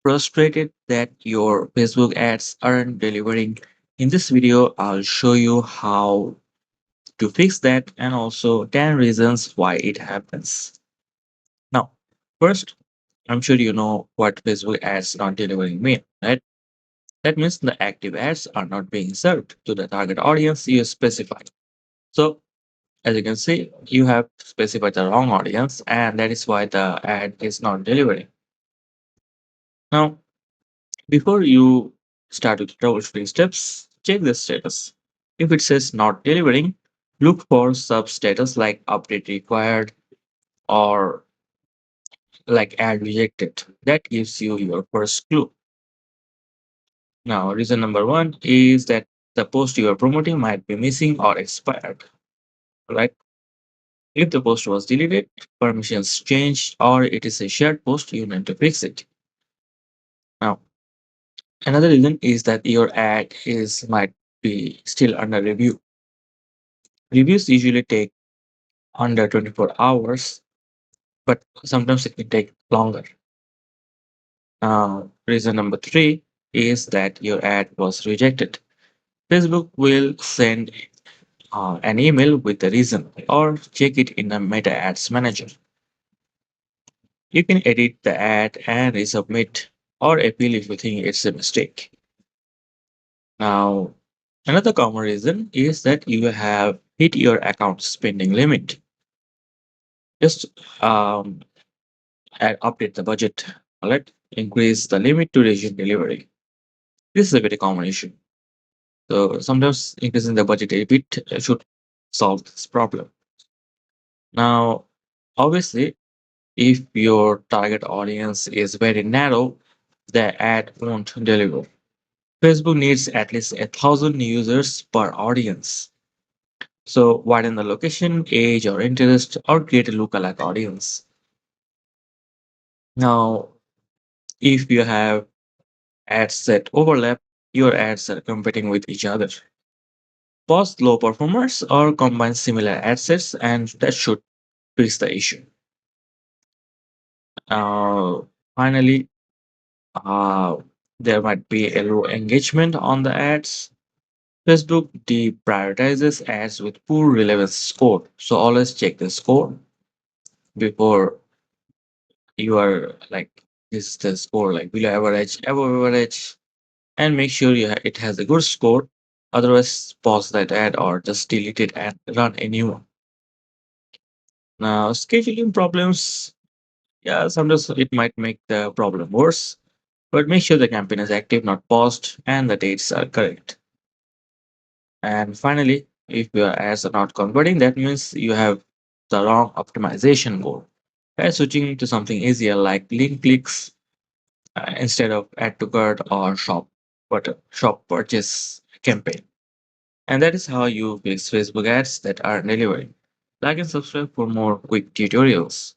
frustrated that your Facebook ads aren't delivering? In this video, I'll show you how to fix that and also 10 reasons why it happens. Now, first, I'm sure you know what Facebook ads not delivering mean, right? That means the active ads are not being served to the target audience you specify. So, as you can see, you have specified the wrong audience, and that is why the ad is not delivering. Now, before you start with troubleshooting steps, check the status. If it says not delivering, look for sub status like update required or like ad rejected. That gives you your first clue. Now, reason number one is that the post you are promoting might be missing or expired. Right? If the post was deleted, permissions changed, or it is a shared post, you need to fix it. Now, another reason is that your ad is might be still under review. Reviews usually take under 24 hours, but sometimes it can take longer. Reason number three is that your ad was rejected. Facebook will send an email with the reason or check it in a meta ads manager. You can edit the ad and resubmit or appeal if you think it's a mistake. Now, another common reason is that you have hit your account spending limit. Just update the budget, alright? Increase the limit to resume delivery. This is a very common issue. So sometimes increasing the budget a bit should solve this problem. Now, obviously, if your target audience is very narrow, the ad won't deliver. Facebook needs at least 1,000 users per audience. So widen the location, age, or interest, or create a lookalike audience. Now, if you have ads that overlap, your ads are competing with each other. Pause low performers or combine similar ad sets, and that should fix the issue. Uh, Finally, uh, there might be a low engagement on the ads. Facebook deprioritizes ads with poor relevance score. So always check the score before you are like this is the score like below average, above average, and make sure it has a good score. Otherwise, pause that ad or just delete it and run a new one. Now, scheduling problems, yeah, sometimes it might make the problem worse, but make sure the campaign is active, not paused, and the dates are correct. And finally, if your ads are not converting, that means you have the wrong optimization goal. Try switching to something easier like link clicks instead of add to cart or shop purchase campaign. And that is how you fix Facebook ads that are delivering. Like and subscribe for more quick tutorials.